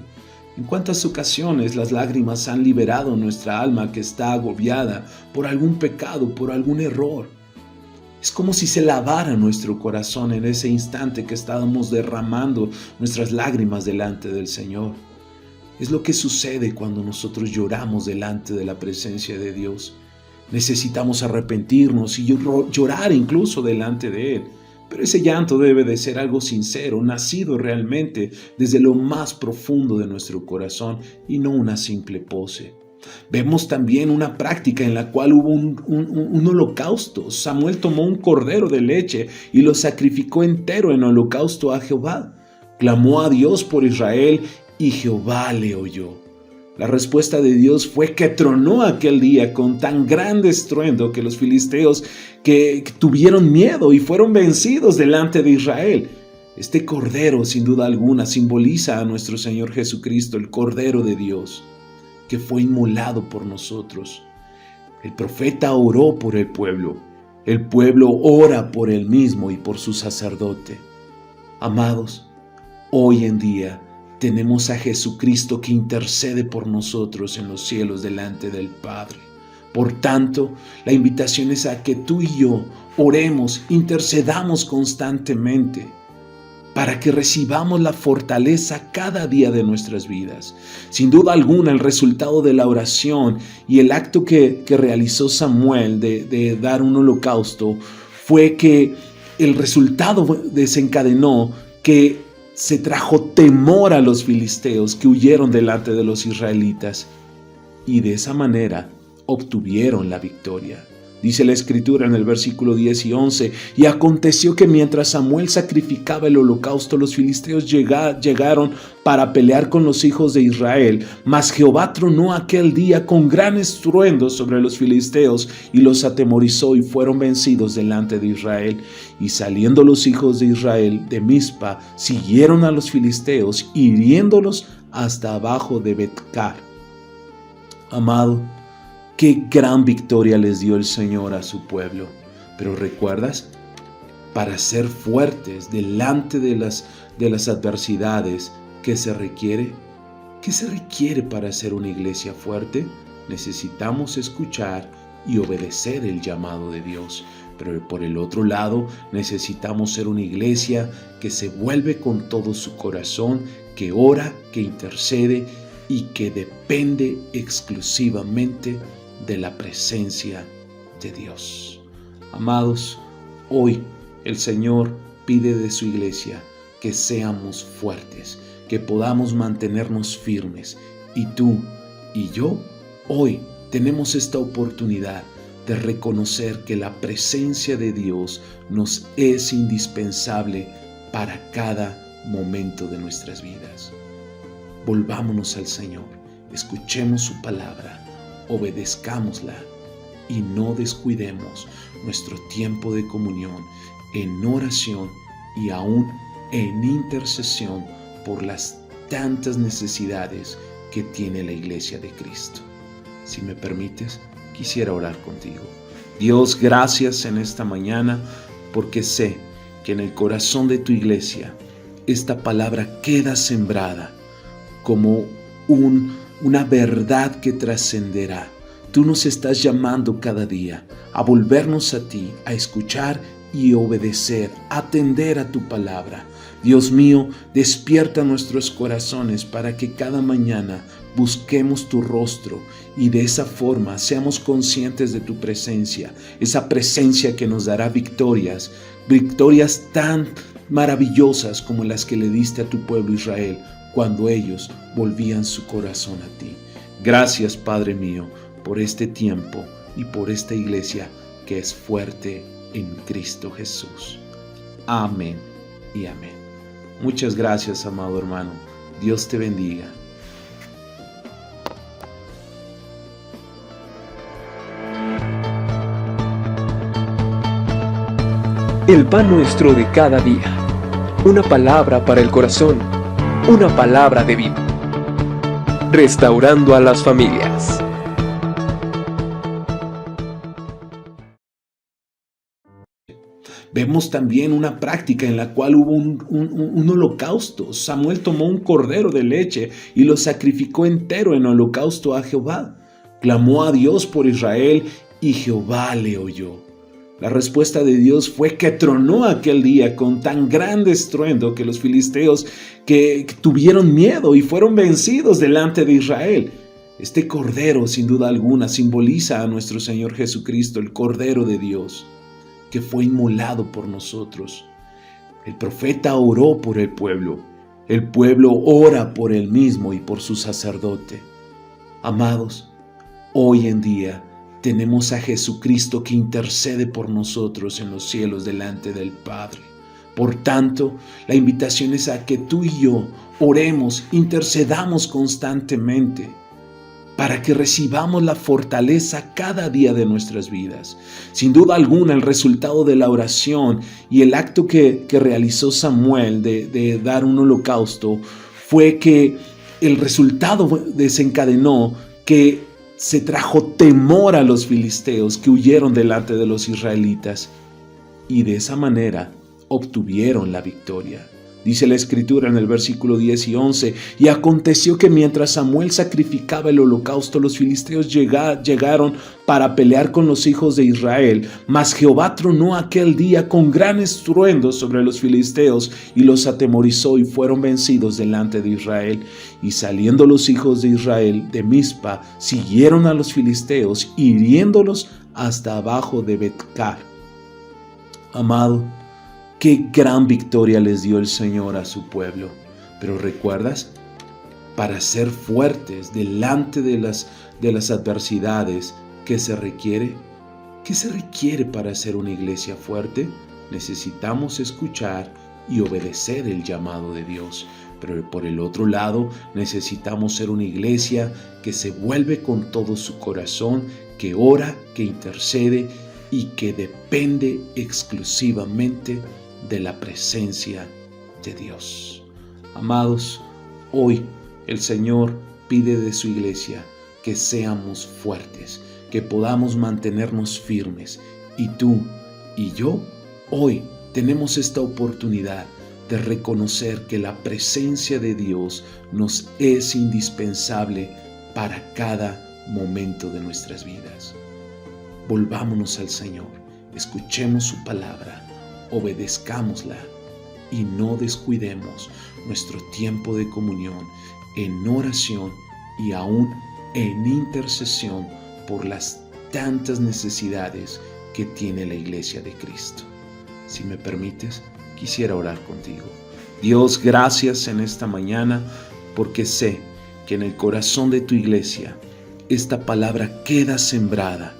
¿En cuántas ocasiones las lágrimas han liberado nuestra alma que está agobiada por algún pecado, por algún error? Es como si se lavara nuestro corazón en ese instante que estábamos derramando nuestras lágrimas delante del Señor. Es lo que sucede cuando nosotros lloramos delante de la presencia de Dios. Necesitamos arrepentirnos y llorar incluso delante de Él. Pero ese llanto debe de ser algo sincero, nacido realmente desde lo más profundo de nuestro corazón y no una simple pose. Vemos también una práctica en la cual hubo un holocausto. Samuel tomó un cordero de leche y lo sacrificó entero en holocausto a Jehová. Clamó a Dios por Israel y Jehová le oyó. La respuesta de Dios fue que tronó aquel día con tan grande estruendo que los filisteos que tuvieron miedo y fueron vencidos delante de Israel. Este cordero, sin duda alguna, simboliza a nuestro Señor Jesucristo, el Cordero de Dios, que fue inmolado por nosotros. El profeta oró por el pueblo ora por él mismo y por su sacerdote. Amados, hoy en día tenemos a Jesucristo que intercede por nosotros en los cielos delante del Padre. Por tanto, la invitación es a que tú y yo oremos, intercedamos constantemente para que recibamos la fortaleza cada día de nuestras vidas. Sin duda alguna, el resultado de la oración y el acto que realizó Samuel de dar un holocausto fue que el resultado desencadenó que se trajo temor a los filisteos que huyeron delante de los israelitas y de esa manera obtuvieron la victoria. Dice la Escritura en el versículo 10 y 11, y aconteció que mientras Samuel sacrificaba el holocausto, los filisteos llegaron para pelear con los hijos de Israel, mas Jehová tronó aquel día con gran estruendo sobre los filisteos y los atemorizó y fueron vencidos delante de Israel. Y saliendo los hijos de Israel de Mizpa, siguieron a los filisteos, hiriéndolos hasta abajo de Bet-car. Amado, qué gran victoria les dio el Señor a su pueblo. Pero ¿recuerdas? Para ser fuertes delante de las adversidades, ¿qué se requiere? ¿Qué se requiere para ser una iglesia fuerte? Necesitamos escuchar y obedecer el llamado de Dios. Pero por el otro lado, necesitamos ser una iglesia que se vuelve con todo su corazón, que ora, que intercede y que depende exclusivamente de la presencia de Dios. Amados, hoy el Señor pide de su iglesia que seamos fuertes, que podamos mantenernos firmes. Y tú y yo hoy tenemos esta oportunidad de reconocer que la presencia de Dios nos es indispensable para cada momento de nuestras vidas. Volvámonos al Señor, escuchemos su palabra, obedezcámosla y no descuidemos nuestro tiempo de comunión en oración y aún en intercesión por las tantas necesidades que tiene la iglesia de Cristo. Si me permites, quisiera orar contigo. Dios, gracias en esta mañana porque sé que en el corazón de tu iglesia esta palabra queda sembrada como una verdad que trascenderá. Tú nos estás llamando cada día a volvernos a ti, a escuchar y obedecer, atender a tu palabra. Dios mío, despierta nuestros corazones para que cada mañana busquemos tu rostro y de esa forma seamos conscientes de tu presencia, esa presencia que nos dará victorias tan maravillosas como las que le diste a tu pueblo Israel cuando ellos volvían su corazón a ti. Gracias, Padre mío, por este tiempo y por esta iglesia que es fuerte en Cristo Jesús. Amén y amén. Muchas gracias, amado hermano. Dios te bendiga. El pan nuestro de cada día. Una palabra para el corazón. Una palabra de vida. Restaurando a las familias. Vemos también una práctica en la cual hubo un holocausto. Samuel tomó un cordero de leche y lo sacrificó entero en holocausto a Jehová. Clamó a Dios por Israel y Jehová le oyó. La respuesta de Dios fue que tronó aquel día con tan grande estruendo que los filisteos que tuvieron miedo y fueron vencidos delante de Israel. Este cordero, sin duda alguna, simboliza a nuestro Señor Jesucristo, el Cordero de Dios, que fue inmolado por nosotros. El profeta oró por el pueblo ora por él mismo y por su sacerdote. Amados, hoy en día tenemos a Jesucristo que intercede por nosotros en los cielos delante del Padre. Por tanto, la invitación es a que tú y yo oremos, intercedamos constantemente para que recibamos la fortaleza cada día de nuestras vidas. Sin duda alguna, el resultado de la oración y el acto que realizó Samuel de dar un holocausto fue que el resultado desencadenó que se trajo temor a los filisteos que huyeron delante de los israelitas y de esa manera obtuvieron la victoria. Dice la Escritura en el versículo 10 y 11, y aconteció que mientras Samuel sacrificaba el holocausto, los filisteos llegaron para pelear con los hijos de Israel, mas Jehová tronó aquel día con gran estruendo sobre los filisteos y los atemorizó y fueron vencidos delante de Israel. Y saliendo los hijos de Israel de Mizpa, siguieron a los filisteos, hiriéndolos hasta abajo de Betcar. Amado, qué gran victoria les dio el Señor a su pueblo. Pero ¿recuerdas? Para ser fuertes delante de las adversidades, ¿qué se requiere? ¿Qué se requiere para ser una iglesia fuerte? Necesitamos escuchar y obedecer el llamado de Dios. Pero por el otro lado, necesitamos ser una iglesia que se vuelve con todo su corazón, que ora, que intercede y que depende exclusivamente de la presencia de Dios. Amados, hoy el Señor pide de su iglesia que seamos fuertes, que podamos mantenernos firmes. Y tú y yo hoy tenemos esta oportunidad de reconocer que la presencia de Dios nos es indispensable para cada momento de nuestras vidas. Volvámonos al Señor, escuchemos su palabra, obedezcámosla y no descuidemos nuestro tiempo de comunión en oración y aún en intercesión por las tantas necesidades que tiene la iglesia de Cristo. Si me permites, quisiera orar contigo. Dios, gracias en esta mañana porque sé que en el corazón de tu iglesia esta palabra queda sembrada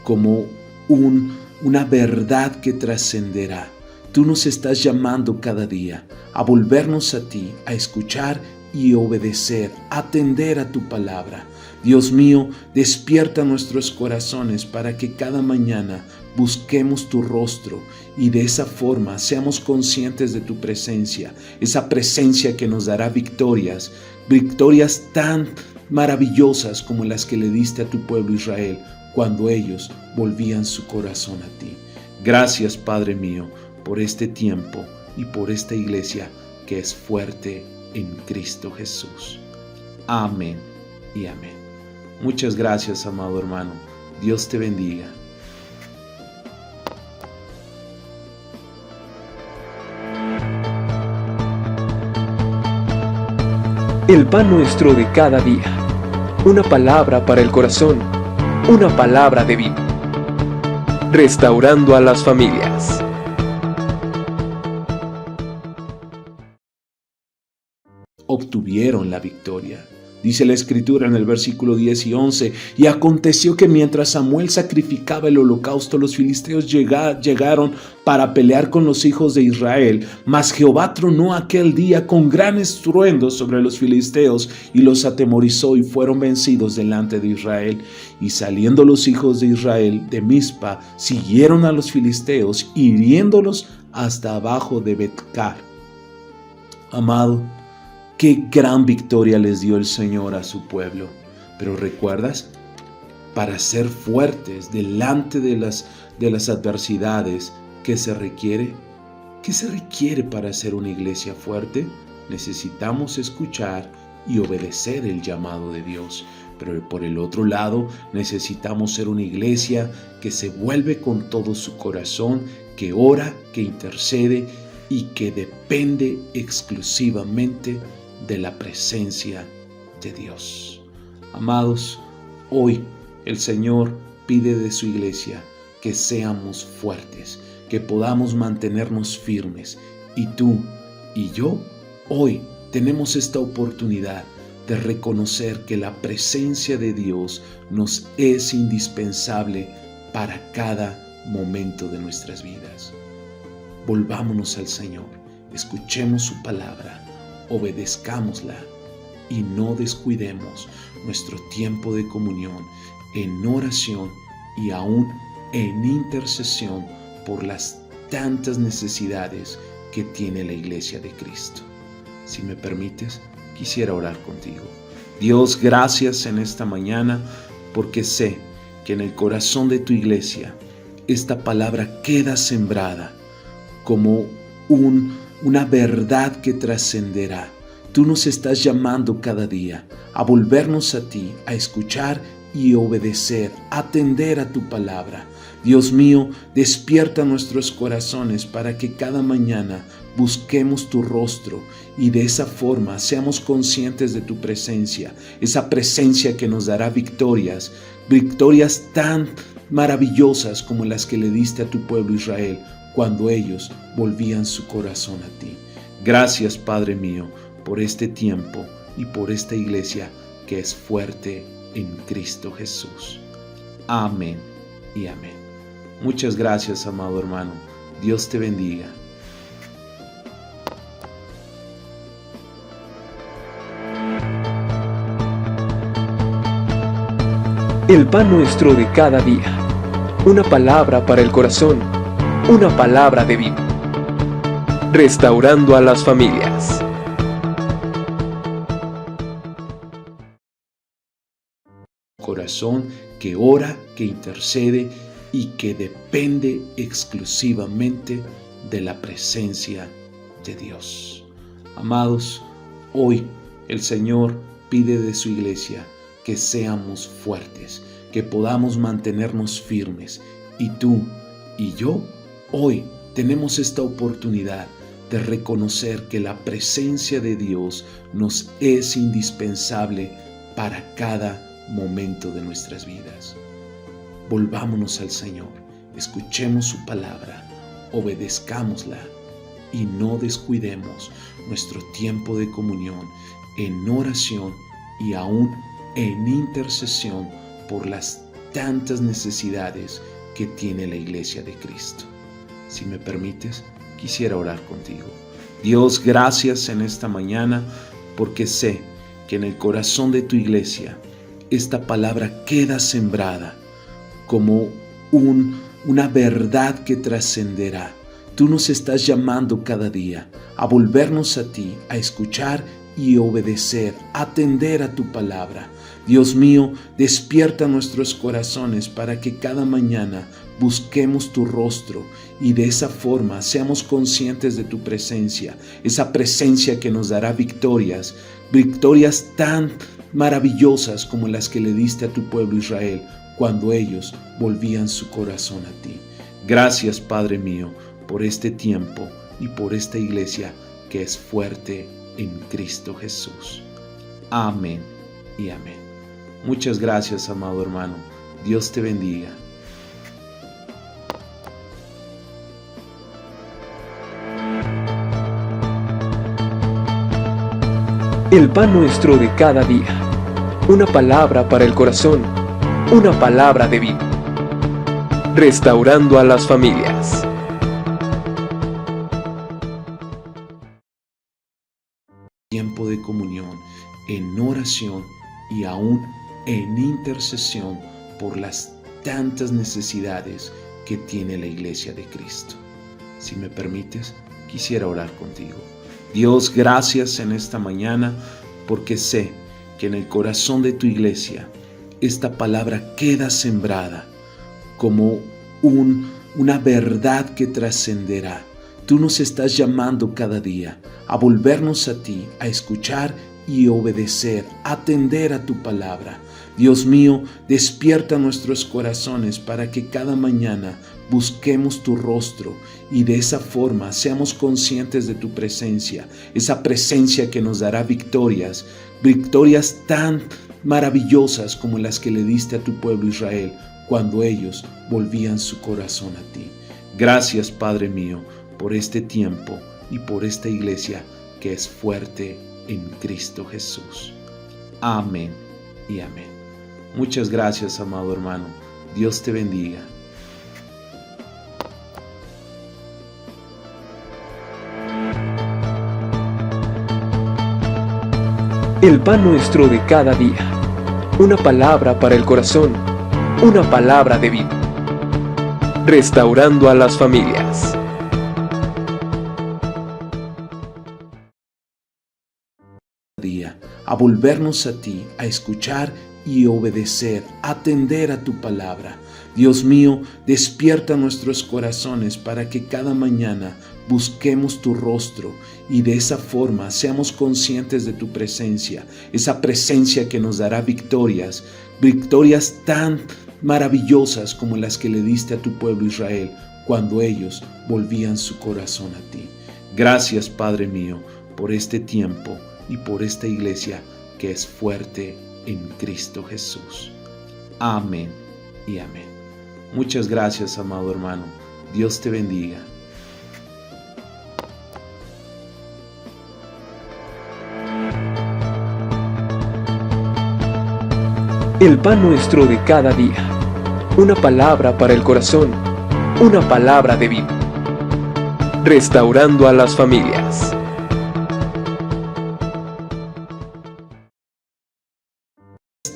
como una verdad que trascenderá. Tú nos estás llamando cada día a volvernos a ti, a escuchar y obedecer, atender a tu palabra. Dios mío, despierta nuestros corazones para que cada mañana busquemos tu rostro y de esa forma seamos conscientes de tu presencia, esa presencia que nos dará victorias tan maravillosas como las que le diste a tu pueblo Israel cuando ellos volvían su corazón a ti. Gracias, Padre mío, por este tiempo y por esta iglesia que es fuerte en Cristo Jesús. Amén y amén. Muchas gracias, amado hermano. Dios te bendiga. El pan nuestro de cada día. Una palabra para el corazón. Una palabra de vida. Restaurando a las familias. Obtuvieron la victoria. Dice la Escritura en el versículo 10 y 11, y aconteció que mientras Samuel sacrificaba el holocausto, los filisteos llegaron para pelear con los hijos de Israel, mas Jehová tronó aquel día con gran estruendo sobre los filisteos y los atemorizó y fueron vencidos delante de Israel. Y saliendo los hijos de Israel de Mizpa, siguieron a los filisteos, hiriéndolos hasta abajo de Bet-car. Amado, qué gran victoria les dio el Señor a su pueblo. Pero ¿recuerdas? Para ser fuertes delante de las adversidades, ¿qué se requiere? ¿Qué se requiere para ser una iglesia fuerte? Necesitamos escuchar y obedecer el llamado de Dios. Pero por el otro lado, necesitamos ser una iglesia que se vuelve con todo su corazón, que ora, que intercede y que depende exclusivamente de la presencia de Dios. Amados, hoy el Señor pide de su iglesia que seamos fuertes, que podamos mantenernos firmes. Y tú y yo hoy tenemos esta oportunidad de reconocer que la presencia de Dios nos es indispensable para cada momento de nuestras vidas. Volvámonos al Señor, escuchemos su palabra, obedezcámosla y no descuidemos nuestro tiempo de comunión en oración y aún en intercesión por las tantas necesidades que tiene la iglesia de Cristo. Si me permites, quisiera orar contigo. Dios, gracias en esta mañana porque sé que en el corazón de tu iglesia esta palabra queda sembrada como una verdad que trascenderá. Tú nos estás llamando cada día a volvernos a ti, a escuchar y obedecer, atender a tu palabra. Dios mío, despierta nuestros corazones para que cada mañana busquemos tu rostro y de esa forma seamos conscientes de tu presencia, esa presencia que nos dará victorias tan maravillosas como las que le diste a tu pueblo Israel cuando ellos volvían su corazón a ti. Gracias, Padre mío, por este tiempo y por esta iglesia que es fuerte en Cristo Jesús. Amén y amén. Muchas gracias, amado hermano. Dios te bendiga. El pan nuestro de cada día. Una palabra para el corazón. Una palabra de vida. Restaurando a las familias. Corazón que ora, que intercede y que depende exclusivamente de la presencia de Dios. Amados, hoy el Señor pide de su iglesia que seamos fuertes, que podamos mantenernos firmes. Y tú y yo hoy tenemos esta oportunidad de reconocer que la presencia de Dios nos es indispensable para cada momento de nuestras vidas. Volvámonos al Señor, escuchemos su palabra, obedezcámosla y no descuidemos nuestro tiempo de comunión en oración y aún en intercesión por las tantas necesidades que tiene la iglesia de Cristo. Si me permites, quisiera orar contigo. Dios, gracias en esta mañana porque sé que en el corazón de tu iglesia esta palabra queda sembrada como una verdad que trascenderá. Tú nos estás llamando cada día a volvernos a ti, a escuchar y obedecer, atender a tu palabra. Dios mío, despierta nuestros corazones para que cada mañana busquemos tu rostro y de esa forma seamos conscientes de tu presencia, esa presencia que nos dará victorias tan maravillosas como las que le diste a tu pueblo Israel cuando ellos volvían su corazón a ti. Gracias, Padre mío, por este tiempo y por esta iglesia que es fuerte en Cristo Jesús. Amén y amén. Muchas gracias, amado hermano. Dios te bendiga. El pan nuestro de cada día. Una palabra para el corazón. Una palabra de vida. Restaurando a las familias. Tiempo de comunión, en oración y aún en intercesión por las tantas necesidades que tiene la iglesia de Cristo. Si me permites, quisiera orar contigo. Dios, gracias en esta mañana porque sé que en el corazón de tu iglesia esta palabra queda sembrada como una verdad que trascenderá. Tú nos estás llamando cada día a volvernos a ti, a escuchar y obedecer, atender a tu palabra. Dios mío, despierta nuestros corazones para que cada mañana busquemos tu rostro y de esa forma seamos conscientes de tu presencia, esa presencia que nos dará victorias tan maravillosas como las que le diste a tu pueblo Israel cuando ellos volvían su corazón a ti. Gracias, Padre mío, por este tiempo y por esta iglesia que es fuerte en Cristo Jesús. Amén y amén. Muchas gracias, amado hermano. Dios te bendiga. El pan nuestro de cada día. Una palabra para el corazón. Una palabra de vida. Restaurando a las familias. A volvernos a ti, a escuchar y obedecer, atender a tu palabra. Dios mío, despierta nuestros corazones para que cada mañana busquemos tu rostro y de esa forma seamos conscientes de tu presencia, esa presencia que nos dará victorias tan maravillosas como las que le diste a tu pueblo Israel cuando ellos volvían su corazón a ti. Gracias, Padre mío, por este tiempo y por esta iglesia que es fuerte en Cristo Jesús. Amén y amén. Muchas gracias, amado hermano. Dios te bendiga. El pan nuestro de cada día. Una palabra para el corazón. Una palabra de vida. Restaurando a las familias.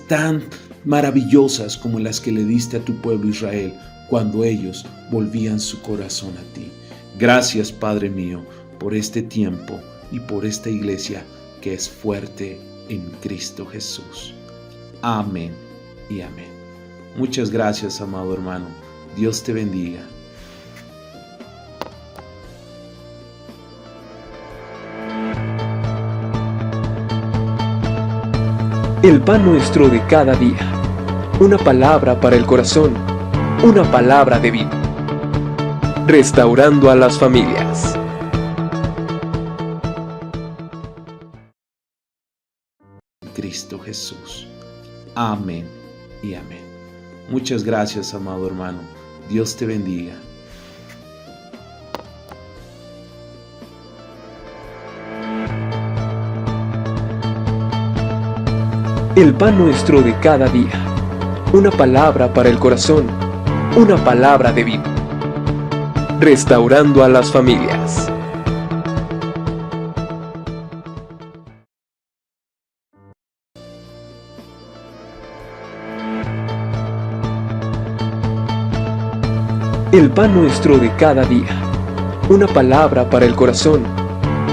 Tan maravillosas como las que le diste a tu pueblo Israel cuando ellos volvían su corazón a ti. Gracias, Padre mío, por este tiempo y por esta iglesia que es fuerte en Cristo Jesús. Amén y amén. Muchas gracias, amado hermano. Dios te bendiga. El pan nuestro de cada día. Una palabra para el corazón. Una palabra de vida. Restaurando a las familias. Cristo Jesús. Amén y amén. Muchas gracias, amado hermano. Dios te bendiga. El pan nuestro de cada día. Una palabra para el corazón. Una palabra de vida. Restaurando a las familias. El pan nuestro de cada día. Una palabra para el corazón.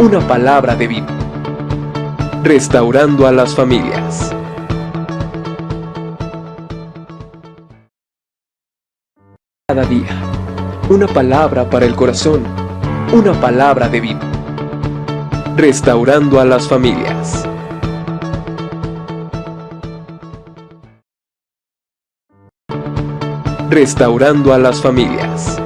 Una palabra de vida. Restaurando a las familias. Cada día. Una palabra para el corazón. Una palabra de vida. Restaurando a las familias. Restaurando a las familias.